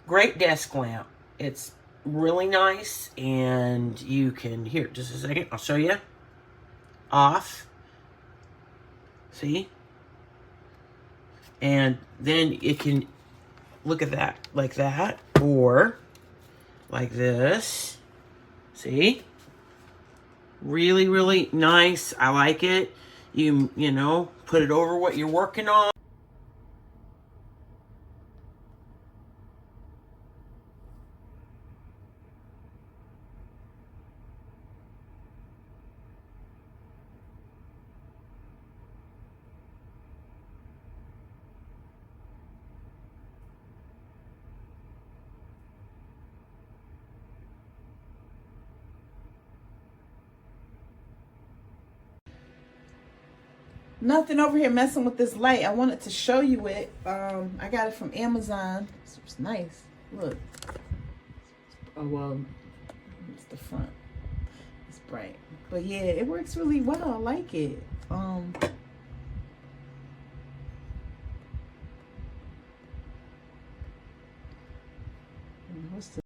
Great desk lamp. It's really nice, and you can, here, just a second, I'll show you. Off. See? And then it can, look at that, like that, or like this. See? Really, really nice. I like it. You know, put it over what you're working on. Nothing over here messing with this light. I wanted to show you it. I got it from Amazon. It's nice. Look. Oh, well, it's the front. It's bright. But yeah, it works really well. I like it. What's the